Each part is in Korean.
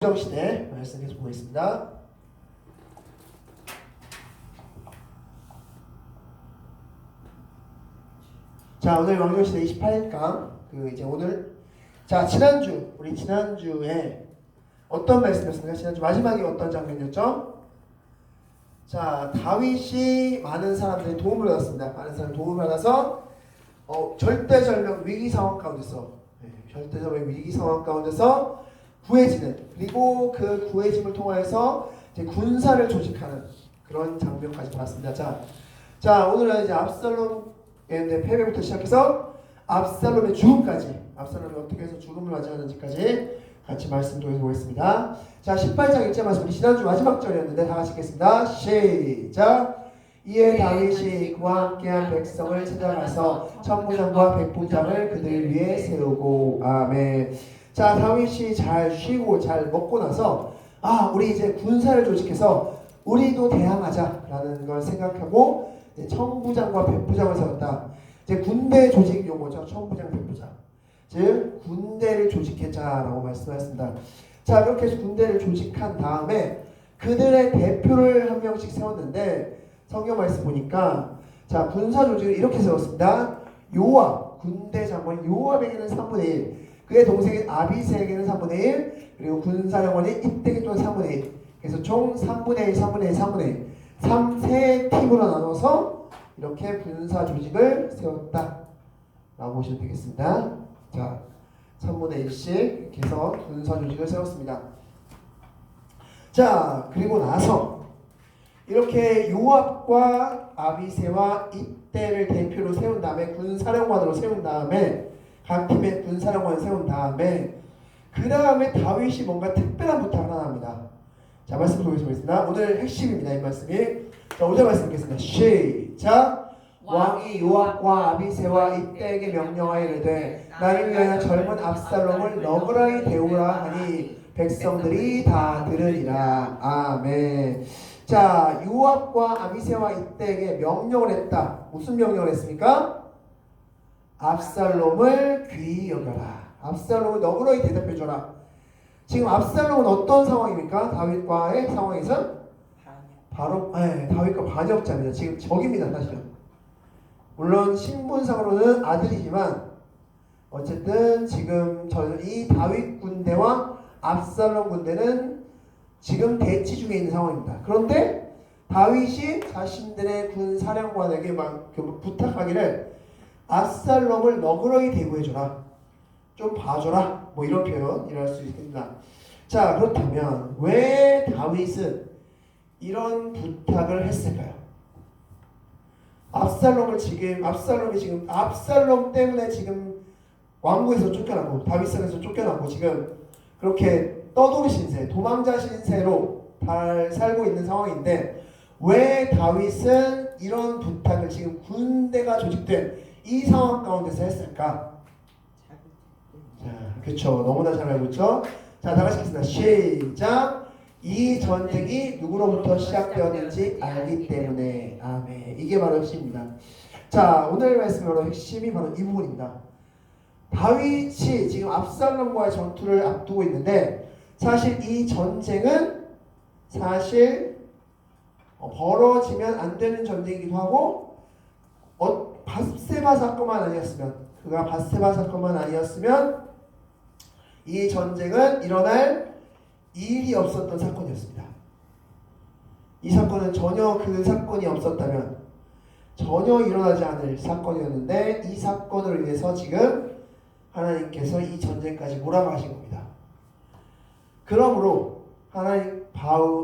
성경시대 말씀 계속 보겠습니다. 자, 오늘 왕정시대 28강 이제 오늘 우리 지난주에 어떤 말씀이었습니까? 지난주 마지막에 어떤 장면이었죠? 자, 다윗이 많은 사람들의 도움을 받았습니다. 많은 사람의 도움을 받아서 절대절명 위기 상황 가운데서 절대절명 위기 상황 가운데서 구해지는, 그리고 그 구해짐을 통하여서 이제 군사를 조직하는 그런 장면까지 봤습니다. 자, 오늘은 이제 압살롬의 패배부터 시작해서 압살롬의 죽음까지, 압살롬이 어떻게 해서 죽음을 맞이하는지까지 같이 말씀 드려보겠습니다. 자, 18장 1절 말씀, 우리 지난주 마지막 절이었는데 다 같이 읽겠습니다. 시작! 이에 다윗이 그와 함께한 백성을 찾아가서 천부장과 백부장을 그들 위에 세우고. 아멘. 자, 다윗이 잘 쉬고 잘 먹고 나서 우리 이제 군사를 조직해서 우리도 대항하자라는 걸 생각하고 이제 천부장과 백부장을 세웠다. 이제 군대 조직 용어죠. 천부장, 백부장. 즉 군대를 조직했자라고 말씀하셨습니다. 자, 그렇게 해서 군대를 조직한 다음에 그들의 대표를 한 명씩 세웠는데 성경 말씀 보니까 자, 군사 조직을 이렇게 세웠습니다. 요압, 군대 장관 요압에게는 3분의 1, 그의 동생인 아비새에게는 3분의 1, 그리고 군사령관인 입대기 또한 3분의 1. 그래서 총 3분의 1, 3분의 1, 3분의 1. 3세 팀으로 나눠서 이렇게 군사 조직을 세웠다 라고 보시면 되겠습니다. 자, 3분의 1씩 이렇게 해서 군사 조직을 세웠습니다. 자, 그리고 나서 이렇게 요압과 아비새와 입대를 대표로 세운 다음에 군사령관으로 세운 다음에 각 팀의 군사령관을 세운 다음에 그 다음에 다윗이 뭔가 특별한 부탁을 하나 합니다. 자, 말씀 보겠습니다. 오늘 핵심입니다. 이 말씀이. 자, 5절 말씀 읽겠습니다. 시작! 왕이 요압과 아비새와 입대에게 명령하여 이르되 나를 위하여 젊은 압살롬을 너그러이 대우라 하니 백성들이 다 들으리라. 아멘. 자, 요압과 아비새와 입대에게 명령을 했다. 무슨 명령을 했습니까? 압살롬을 귀히 여겨라. 압살롬을 너그러이 대접해줘라. 지금 압살롬은 어떤 상황입니까? 다윗과의 상황에서 바로 다윗과 반역자입니다. 지금 적입니다. 사실은. 물론 신분상으로는 아들이지만 어쨌든 지금 이 다윗 군대와 압살롬 군대는 지금 대치 중에 있는 상황입니다. 그런데 다윗이 자신들의 군 사령관에게 막 부탁하기를 압살롬을 너그러이 대우해줘라, 좀 봐줘라, 뭐 이런 표현이라 할 수 있습니다. 자, 그렇다면 왜 다윗은 이런 부탁을 했을까요? 압살롬이 지금 압살롬 때문에 지금 왕궁에서 쫓겨나고 다윗성에서 쫓겨나고 지금 그렇게 떠돌이 신세, 도망자 신세로 잘 살고 있는 상황인데 왜 다윗은 이런 부탁을 지금 군대가 조직된 이 상황 가운데서 했을까? 자, 그렇죠. 너무나 잘 알고 있죠. 자, 다 같이 읽겠습니다. 시작! 이 전쟁이 누구로부터 시작되었는지 알기 때문에. 아멘. 이게 바로 핵심입니다. 자, 오늘 말씀으로 핵심이 바로 이 부분입니다. 다윗이 지금 압살롬과의 전투를 앞두고 있는데 사실 이 전쟁은 벌어지면 안 되는 전쟁이기도 하고 바세바 사건만 아니었으면 이 전쟁은 일어날 일이 없었던 사건이었습니다. 이 사건은 전혀 그 사건이 없었다면 전혀 일어나지 않을 사건이었는데 이 사건으로 인해서 지금 하나님께서 이 전쟁까지 몰아가신 겁니다. 그러므로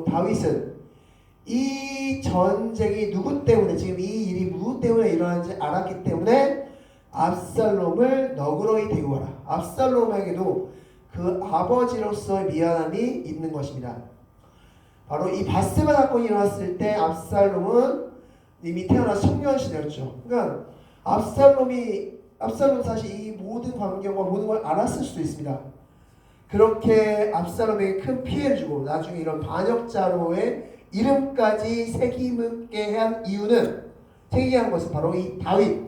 다윗은 이 전쟁이 누구 때문에, 지금 이 일이 누구 때문에 일어나는지 알았기 때문에 압살롬을 너그러이 대우하라. 압살롬에게도 그 아버지로서의 미안함이 있는 것입니다. 바로 이 바세바 사건이 일어났을 때 압살롬은 이미 태어나서 청년시대였죠. 그러니까 압살롬은 사실 이 모든 광경과 모든 걸 알았을 수도 있습니다. 그렇게 압살롬에게 큰 피해를 주고 나중에 이런 반역자로의 이름까지 새기게 한 이유는, 새기게 한 것은 바로 이 다윗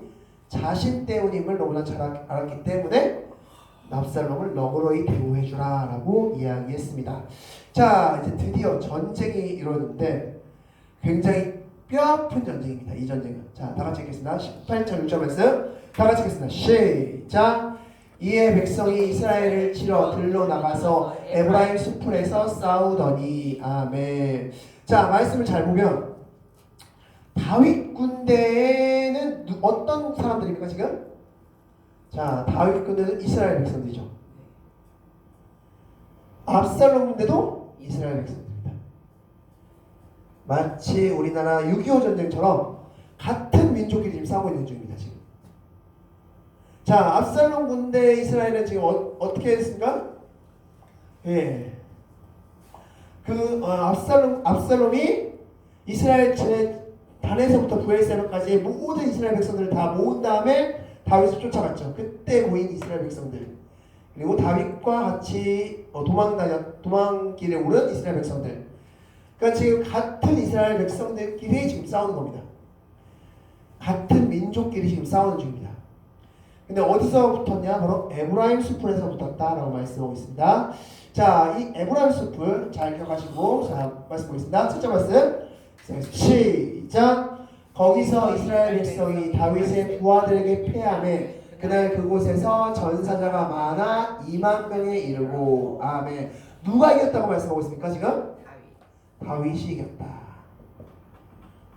자신 때문임을 너무나 잘 알았기 때문에 압살롬을 너그러이 대우해주라 라고 이야기했습니다. 자, 이제 드디어 전쟁이 이루어졌는데 굉장히 뼈아픈 전쟁입니다. 이 전쟁은. 자, 다같이 읽겠습니다. 18절 6절 말씀 다같이 읽겠습니다. 시작. 이에 백성이 이스라엘을 치러 들로 나가서 에브라임 수풀에서 싸우더니. 아멘. 자, 말씀을 잘 보면 다윗 군대에는 어떤 사람들입니까 지금? 자, 다윗 군대는 이스라엘 백성들이죠. 압살롬 군대도 이스라엘 백성들입니다. 마치 우리나라 6.25 전쟁처럼 같은 민족끼리 지금 싸우고 있는 중입니다. 지금. 자, 압살롬 군대 이스라엘은 지금 어떻게 했습니까? 예. 압살롬이 이스라엘 단에서부터 부엘세바까지 모든 이스라엘 백성들을 다 모은 다음에 다윗을 쫓아갔죠. 그때 모인 이스라엘 백성들. 그리고 다윗과 같이 도망길에 오른 이스라엘 백성들. 그러니까 지금 같은 이스라엘 백성들끼리 지금 싸우는 겁니다. 같은 민족끼리 지금 싸우는 중입니다. 근데 어디서 붙었냐? 바로 에브라임 숲에서 붙었다라고 말씀하고 있습니다. 자, 이 에브라임 숲을 잘 기억하시고, 자, 말씀 보겠습니다. 첫째 말씀. 시작. 거기서 이스라엘 백성이 다윗의 부하들에게 패하매 그날 그곳에서 전사자가 많아 2만 명에 이르고. 아멘. 누가 이겼다고 말씀하고 있습니까 지금? 다윗이 이겼다.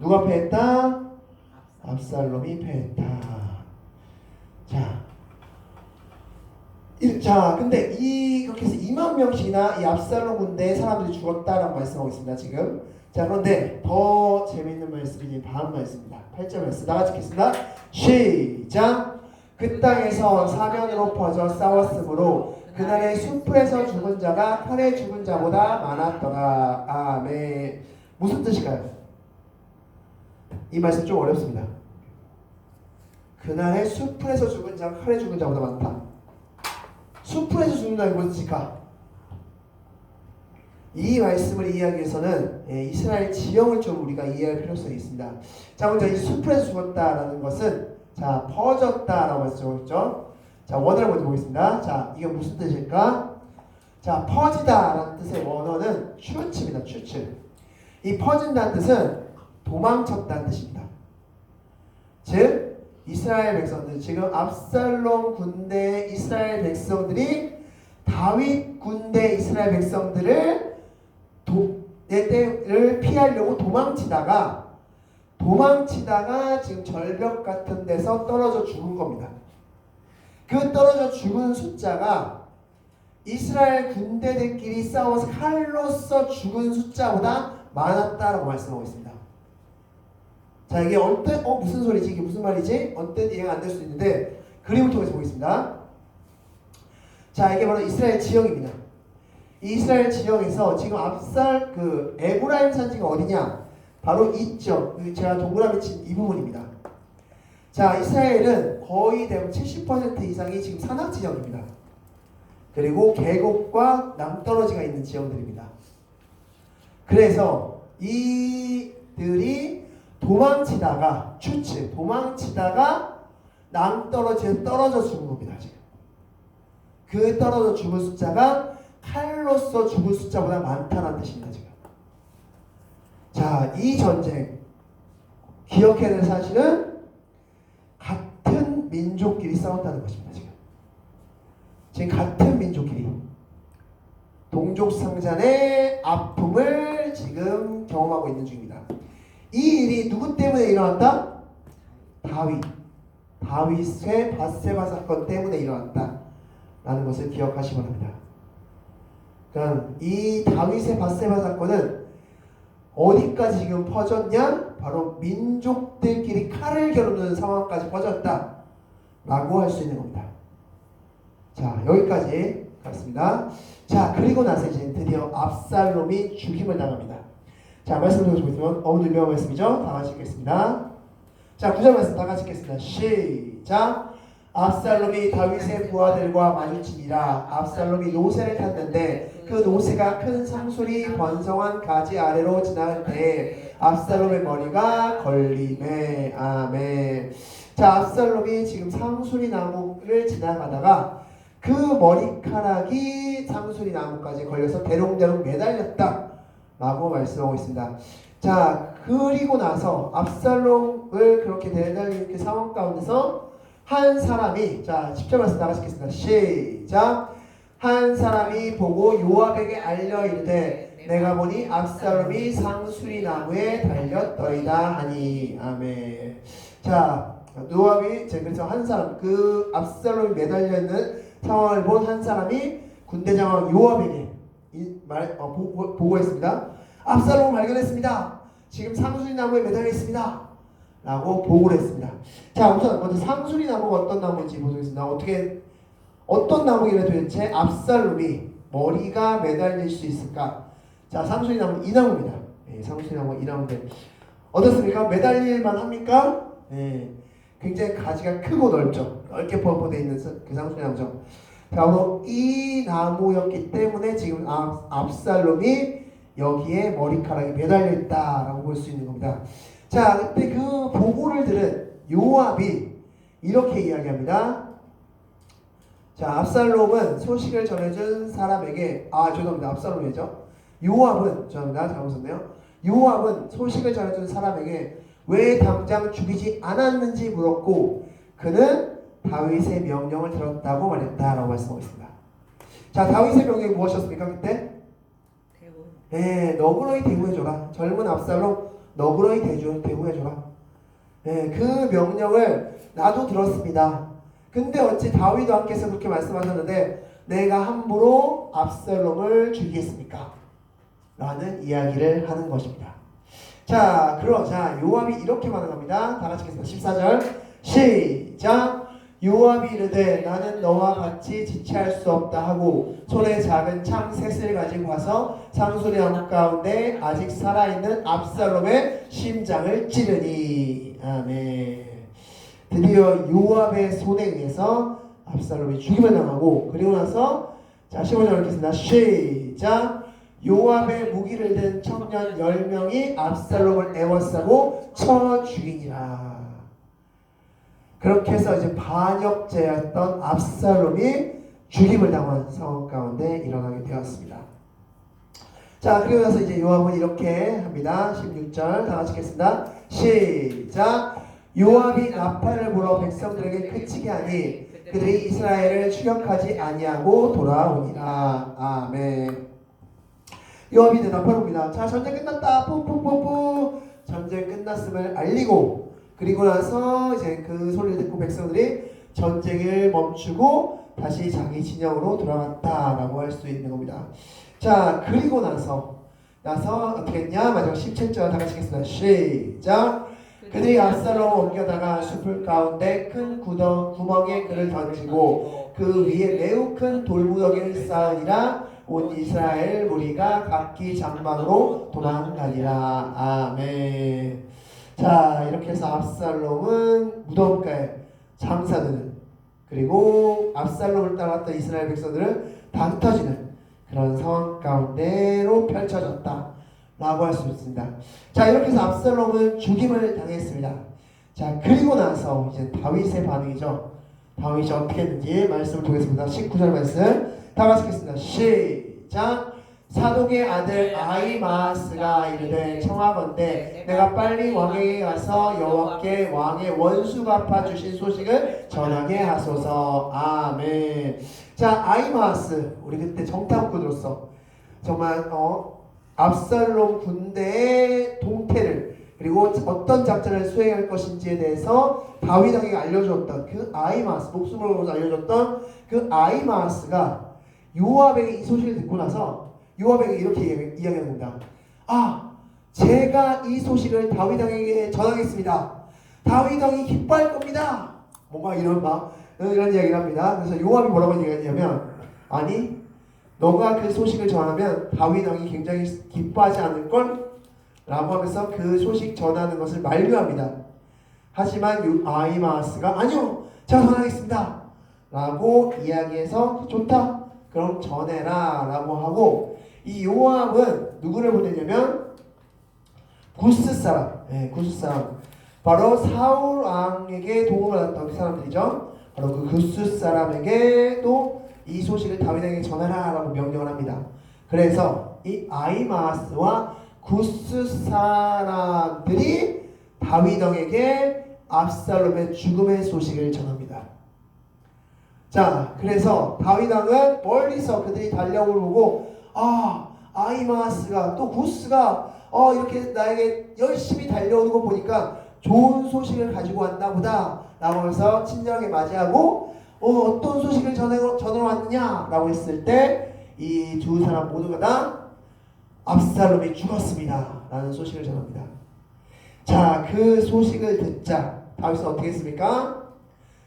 누가 패했다? 압살롬이 패했다. 자, 근데 그렇게 해서 2만 명씩이나 이 압살롬 군대에 사람들이 죽었다라고 말씀하고 있습니다 지금. 자, 그런데 더 재미있는 말씀이 다음 말씀입니다. 8절 말씀 다같이 읽겠습니다. 시작. 그 땅에서 사면으로 퍼져 싸웠으므로 그날의 숲에서 죽은 자가 칼에 죽은 자보다 많았더라. 아멘. 무슨 뜻일까요? 이 말씀 좀 어렵습니다. 그날의 숲에서 죽은 자가 칼에 죽은 자보다 많다. 숲에서 죽는다는 무슨 뜻일까? 이 말씀을 이해하기 위해서는 이스라엘 지형을 좀 우리가 이해할 필요성이 있습니다. 자, 먼저 이 숲에서 죽었다라는 것은 자, 퍼졌다라고 말씀하셨죠. 자, 원어를 먼저 보겠습니다. 자, 이게 무슨 뜻일까? 자, 퍼지다라는 뜻의 원어는 슈츠입니다. 슈츠. 이 퍼진다는 뜻은 도망쳤다는 뜻입니다. 즉, 이스라엘 백성들, 지금 압살롬 군대 이스라엘 백성들이 다윗 군대 이스라엘 백성들을 피하려고 도망치다가 지금 절벽 같은 데서 떨어져 죽은 겁니다. 그 떨어져 죽은 숫자가 이스라엘 군대들끼리 싸워서 칼로서 죽은 숫자보다 많았다라고 말씀하고 있습니다. 자, 이게 무슨 소리지? 이게 무슨 말이지? 언뜻 이해가 안 될 수 있는데 그림을 통해서 보겠습니다. 자, 이게 바로 이스라엘 지형입니다. 이 이스라엘 지형에서 지금 에브라임 산지가 어디냐? 바로 이쪽, 제가 동그라미 친 이 부분입니다. 자, 이스라엘은 거의 대부분 70% 이상이 지금 산악 지형입니다. 그리고 계곡과 낭떠러지가 있는 지형들입니다. 그래서 이들이 도망치다가 낭떠러지에 떨어져 죽은 겁니다. 지금. 그 떨어져 죽은 숫자가 칼로서 죽은 숫자보다 많다는 뜻입니다. 지금. 자, 이 전쟁 기억해야 될 사실은 같은 민족끼리 싸웠다는 것입니다. 지금 같은 민족끼리 동족상잔의 아픔을 지금 경험하고 있는 중입니다. 이 일이 누구 때문에 일어났다? 다윗의 밧세바 사건 때문에 일어났다 라는 것을 기억하시기 바랍니다. 그러니까 이 다윗의 밧세바 사건은 어디까지 지금 퍼졌냐? 바로 민족들끼리 칼을 겨루는 상황까지 퍼졌다 라고 할 수 있는 겁니다. 자, 여기까지 갔습니다. 자, 그리고 나서 이제 드디어 압살롬이 죽임을 당합니다. 자, 말씀을 보시면 너무 유명한 말씀이죠? 다 같이 읽겠습니다. 자, 9절 말씀 다 같이 읽겠습니다. 시작. 압살롬이 다윗의 부하들과 마주치니라. 압살롬이 노새를 탔는데 그 노새가 큰 상술이 번성한 가지 아래로 지나갈 때 압살롬의 머리가 걸리매. 아멘. 자, 압살롬이 지금 상수리 나무를 지나가다가 그 머리카락이 상수리 나무까지 걸려서 대롱대롱 매달렸다 라고 말씀하고 있습니다. 자, 그리고 나서 압살롬을 그렇게 매달리는 그 상황 가운데서 한 사람이, 자 10절 말씀 나가시겠습니다. 시작. 한 사람이 보고 요압에게 알려 이르되 내가 보니 압살롬이 상수리 나무에 달렸더이다 하니. 아멘. 자, 요압이 그래서 한 사람, 그 압살롬이 매달려 있는 상황을 본 한 사람이 군대 장관 요압에게 보고했습니다. 압살롬을 발견했습니다. 지금 상수리 나무에 매달려 있습니다. 라고 보고를 했습니다. 자, 우선 먼저 상수리 나무가 어떤 나무인지 보겠습니다. 어떤 나무길래 도대체 압살롬이 머리가 매달릴 수 있을까? 자, 상수리 나무 이 나무입니다. 네, 상수리 나무 이 나무인데 어떻습니까? 매달릴만 합니까? 네, 굉장히 가지가 크고 넓죠. 넓게 뻗어져 있는 그 상수리 나무죠. 자, 바로 이 나무였기 때문에 지금 압살롬이 여기에 머리카락이 매달려 있다라고 볼 수 있는 겁니다. 자, 그때 그 보고를 들은 요압이 이렇게 이야기합니다. 자, 압살롬은 소식을 전해준 사람에게, 죄송합니다. 압살롬이죠. 요압은, 죄송합니다. 잘못 썼네요. 요압은 소식을 전해준 사람에게 왜 당장 죽이지 않았는지 물었고 그는 다윗의 명령을 들었다고 말했다라고 말씀하고 있습니다. 자, 다윗의 명령이 무엇이었습니까? 그때? 네, 너그러이 대우해줘라. 젊은 압살롬 너그러이 대우해줘라. 네, 그 명령을 나도 들었습니다. 근데 어찌 다윗 왕께서 그렇게 말씀하셨는데 내가 함부로 압살롬을 죽이겠습니까? 라는 이야기를 하는 것입니다. 자, 그러자 요압이 이렇게 반응합니다. 다 같이 읽겠습니다. 14절 시작. 요압이 이르되 나는 너와 같이 지체할 수 없다 하고 손에 작은 창 셋을 가지고 가서 상수리 나무 가운데 아직 살아있는 압살롬의 심장을 찌르니. 아멘. 드디어 요압의 손에 의해서 압살롬이 죽임을 당하고 그리고 나서 자 15절 읽겠습니다. 시작. 요압의 무기를 든 청년 10명이 압살롬을 애워싸고 쳐 죽이니라. 그렇게 해서 이제 반역죄였던 압살롬이 죽임을 당한 상황 가운데 일어나게 되었습니다. 자, 그리고 나서 이제 요압은 이렇게 합니다. 16절 다 같이 읽겠습니다. 시작. 요압이 나팔을 불어 백성들에게 그치게 하니 그들이 이스라엘을 추격하지 아니하고 돌아오니라. 아멘. 요압이 나팔을 붑니다. 자, 전쟁 끝났다. 푸푸푸푸. 전쟁 끝났음을 알리고 그리고 나서 이제 그 소리를 듣고 백성들이 전쟁을 멈추고 다시 자기 진영으로 돌아갔다라고 할 수 있는 겁니다. 자, 그리고 나서 어떻게 했냐? 마지막 17절 다 같이 읽겠습니다. 시작. 그들이 압살롬을 옮겨다가 숲을 가운데 큰 구멍에 그를 던지고 그 위에 매우 큰 돌무더기를 쌓으니라. 온 이스라엘 무리가 각기 장막으로 도망가니라. 아멘. 자, 이렇게 해서 압살롬은 무덤가에 장사되는 그리고 압살롬을 따랐던 이스라엘 백성들은 다 흩어지는 그런 상황 가운데로 펼쳐졌다 라고 할 수 있습니다. 자, 이렇게 해서 압살롬은 죽임을 당했습니다. 자, 그리고 나서 이제 다윗의 반응이죠. 다윗이 어떻게 했는지 말씀을 보겠습니다. 19절 말씀 다 같이 읽겠습니다. 시작. 사독의 아들 아히마아스가 이르되 청하건대 내가 빨리 왕에게 가서 여호와께 왕의 원수 갚아주신 소식을 전하게 하소서. 아멘. 자, 아히마아스 우리 그때 정탐꾼으로서 정말 압살롬 군대의 동태를 그리고 어떤 작전을 수행할 것인지에 대해서 다윗에게 알려주었던 그 아히마아스, 목숨을 걸고 알려줬던 그 아히마아스가 요압에게 이 소식을 듣고 나서 요압에게 이렇게 이야기하는 겁니다. 제가 이 소식을 다윗 왕에게 전하겠습니다. 다윗 왕이 기뻐할 겁니다. 뭔가 이런 이야기를 합니다. 그래서 요압이 뭐라고 얘기했냐면 아니 너가 그 소식을 전하면 다윗 왕이 굉장히 기뻐하지 않을걸? 라고 하면서 그 소식 전하는 것을 만류합니다. 하지만 아히마아스가 아니요 제가 전하겠습니다 라고 이야기해서 좋다 그럼 전해라 라고 하고 이 요압은 누구를 보내냐면 구스 사람, 구스 사람 바로 사울 왕에게 도움을 받았던 그 사람들이죠. 바로 그 구스 사람에게도 이 소식을 다윗에게 전하라라고 명령을 합니다. 그래서 이 아히마아스와 구스 사람들이 다윗 왕에게 압살롬의 죽음의 소식을 전합니다. 자, 그래서 다윗 왕은 멀리서 그들이 달려오는 걸 보고 아히마아스가 또 구스가 이렇게 나에게 열심히 달려오는 거 보니까 좋은 소식을 가지고 왔나 보다 라고 해서 친절하게 맞이하고 어떤 소식을 전하러 왔느냐 라고 했을 때 이 두 사람 모두가 다 압살롬이 죽었습니다 라는 소식을 전합니다. 자, 그 소식을 듣자 다윗은 어떻게 했습니까?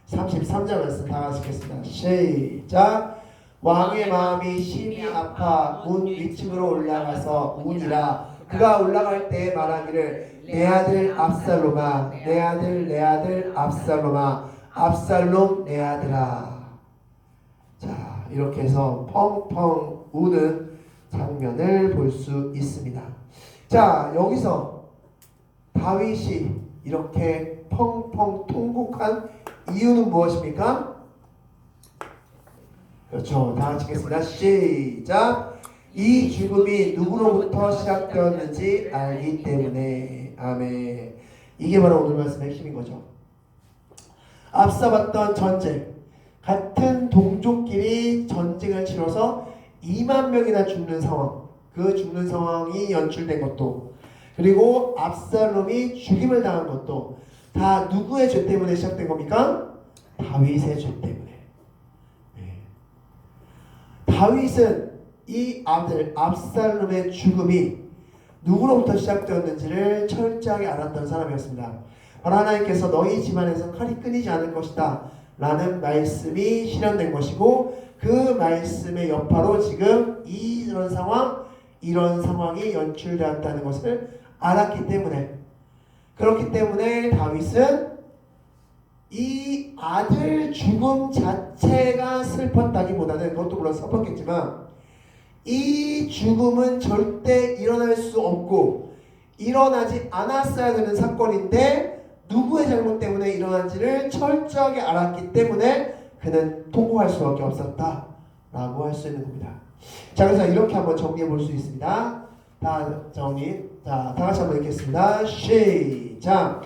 33절 말씀 다 같이 읽겠습니다. 시작. 왕의 마음이 심히 아파 문 위층으로 올라가서 우니라. 그가 올라갈 때 말하기를 내 아들 압살롬아, 내 아들 압살롬아, 압살롬 내 아들아. 자, 이렇게 해서 펑펑 우는 장면을 볼 수 있습니다. 자, 여기서 다윗이 이렇게 펑펑 통곡한 이유는 무엇입니까? 그렇죠. 다 같이 읽겠습니다. 시작. 이 죽음이 누구로부터 시작되었는지 알기 때문에. 아멘. 이게 바로 오늘 말씀의 핵심인 거죠. 앞서봤던 전쟁, 같은 동족끼리 전쟁을 치러서 2만 명이나 죽는 상황, 그 죽는 상황이 연출된 것도, 그리고 압살롬이 죽임을 당한 것도 다 누구의 죄 때문에 시작된 겁니까? 다윗의 죄 때문에. 다윗은 이 아들 압살롬의 죽음이 누구로부터 시작되었는지를 철저하게 알았던 사람이었습니다. 바로 하나님께서 너희 집안에서 칼이 끊이지 않을 것이다 라는 말씀이 실현된 것이고, 그 말씀의 여파로 지금 이런 상황이 연출되었다는 것을 알았기 때문에, 그렇기 때문에 다윗은 이 아들 죽음 자체가 슬펐다기보다는, 그것도 물론 슬펐겠지만 이 죽음은 절대 일어날 수 없고 일어나지 않았어야 되는 사건인데 누구의 잘못 때문에 일어난지를 철저하게 알았기 때문에 그는 통곡할 수밖에 없었다 라고 할 수 있는 겁니다. 자, 그래서 이렇게 한번 정리해 볼 수 있습니다. 다 같이 한번 읽겠습니다. 시작.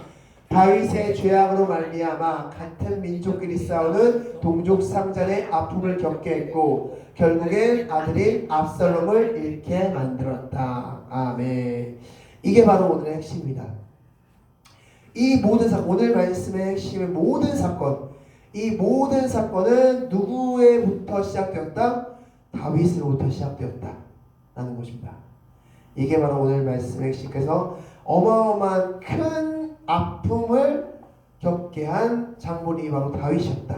다윗의 죄악으로 말미암아 같은 민족끼리 싸우는 동족 상잔의 아픔을 겪게 했고 결국엔 아들인 압살롬을 잃게 만들었다. 아멘. 이게 바로 오늘의 핵심입니다. 이 모든 사건, 오늘 말씀의 핵심의 모든 사건, 이 모든 사건은 누구에부터 시작되었다? 다윗으로부터 시작되었다 라는 것입니다. 이게 바로 오늘 말씀의 핵심께서 어마어마한 큰 아픔을 겪게 한 장본인이 바로 다윗이었다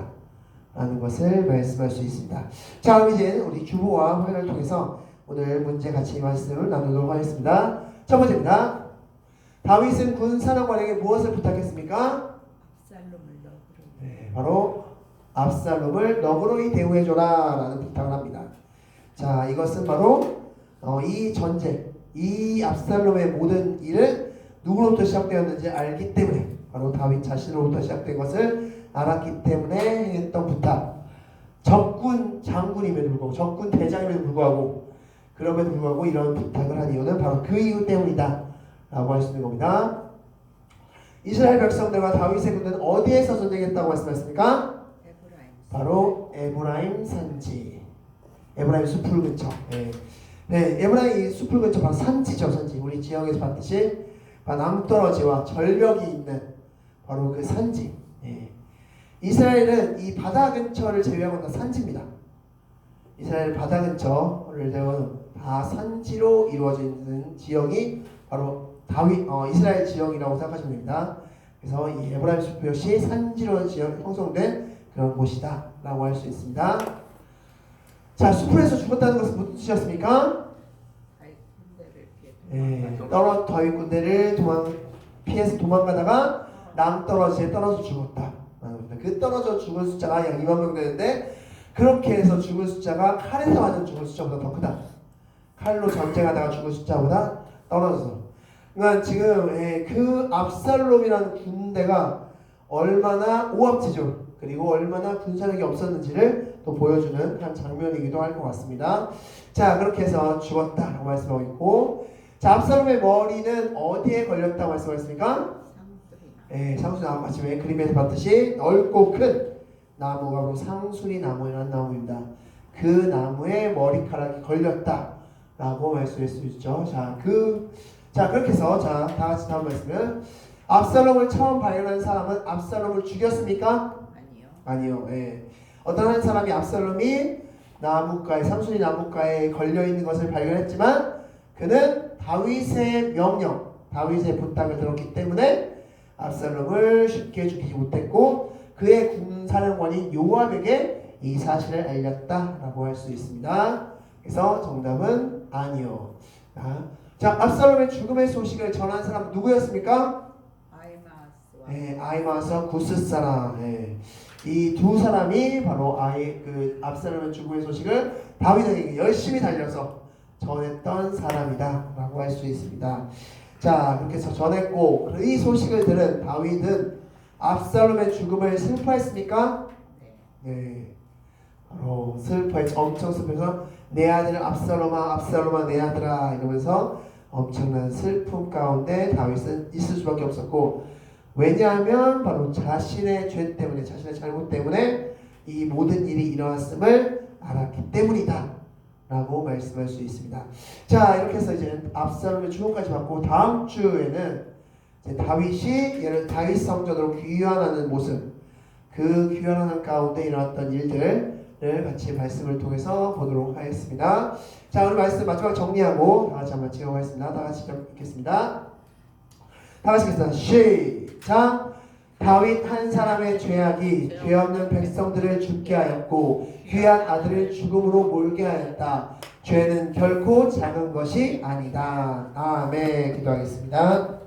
라는 것을 말씀할 수 있습니다. 자, 그럼 이제 우리 주보와 회를 통해서 오늘 문제 같이 말씀을 나누도록 하겠습니다. 첫 번째입니다. 다윗은 군사령관에게 무엇을 부탁했습니까? 바로 압살롬을 너그러이 대우해줘라 라는 부탁을 합니다. 자, 이것은 바로 이 전쟁, 이 압살롬의 모든 일은 누구로부터 시작되었는지 알기 때문에, 바로 다윗 자신으로부터 시작된 것을 알았기 때문에 했던 부탁. 적군 장군임에도 불구하고, 적군 대장임에도 불구하고, 그럼에도 불구하고 이런 부탁을 한 이유는 바로 그 이유 때문이다 라고 할 수 있는 겁니다. 이스라엘 백성들과 다윗의 군대는 어디에서 전쟁했다고 말씀하셨습니까? 바로 에브라임 산지, 에브라임 숲풀 근처. 에브라임 숲풀 근처 바로 산지죠. 산지. 우리 지역에서 봤듯이 남떨어지와 절벽이 있는 바로 그 산지. 이스라엘은 이 바다 근처를 제외하고는 다 산지입니다. 이스라엘 바다 근처를 제외하고는 다 산지로 이루어져 있는 지역이 바로 이스라엘 지역이라고 생각하시면 됩니다. 그래서 이 에브라임 숲 역시 산지로 형성된 그런 곳이다 라고 할 수 있습니다. 자, 숲에서 죽었다는 것은 무슨 뜻이었습니까? 다윗 군대를 피해서 도망가다가 남떨어지에 떨어져 죽었다. 그 떨어져 죽은 숫자가 약 2만 명 되는데, 그렇게 해서 죽은 숫자가 칼에서 맞은 죽은 숫자보다 더 크다. 칼로 전쟁하다가 죽은 숫자보다 떨어져서. 그러니까 지금 그 압살롬이라는 군대가 얼마나 오합지졸, 그리고 얼마나 군사력이 없었는지를 또 보여주는 한 장면이기도 할 것 같습니다. 자, 그렇게 해서 죽었다라고 말씀하고 있고, 자, 압살롬의 머리는 어디에 걸렸다고 말씀하셨습니까? 예, 상수리 나무 같이 왜 그림에서 봤듯이 넓고 큰 나무가 바로 상수리 나무라는 나무입니다. 그 나무에 머리카락이 걸렸다라고 말씀할 수 있죠. 자, 그렇게 해서 다 같이 다음 말씀은 압살롬을 처음 발견한 사람은 압살롬을 죽였습니까? 아니요. 예. 어떤 한 사람이 압살롬이 나무가에 상수리 나무가에 걸려 있는 것을 발견했지만 그는 다윗의 명령, 다윗의 부탁을 들었기 때문에 압살롬을 쉽게 죽이지 못했고 그의 군사령관인 요압에게 이 사실을 알렸다라고 할 수 있습니다. 그래서 정답은 아니요. 자, 압살롬의 죽음의 소식을 전한 사람은 누구였습니까? 아히마스와 구스 사람. 이 두 사람이 바로 압살롬의 죽음의 소식을 다윗에게 열심히 달려서 전했던 사람이다라고 할 수 있습니다. 자, 그렇게 해서 전했고 이 소식을 들은 다윗은 압살롬의 죽음을 슬퍼했습니까? 네. 바로 슬퍼했죠. 엄청 슬퍼해서 내 아들 압살롬아, 압살롬아 내 아들아 이러면서 엄청난 슬픔 가운데 다윗은 있을 수밖에 없었고, 왜냐하면 바로 자신의 죄 때문에, 자신의 잘못 때문에 이 모든 일이 일어났음을 알았기 때문이다 라고 말씀할 수 있습니다. 자, 이렇게 해서 이제 압살롬의 죽음까지 받고 다음 주에는 이제 다윗이 다윗 성전으로 귀환하는 모습, 그 귀환하는 가운데 일어났던 일들을 같이 말씀을 통해서 보도록 하겠습니다. 자, 오늘 말씀 마지막 정리하고 다 같이 한번 찍어보겠습니다. 다 같이 읽겠습니다. 다 같이 읽겠습니다. 시작! 다윗 한 사람의 죄악이 죄 없는 백성들을 죽게 하였고 귀한 아들을 죽음으로 몰게 하였다. 죄는 결코 작은 것이 아니다. 아멘. 기도하겠습니다.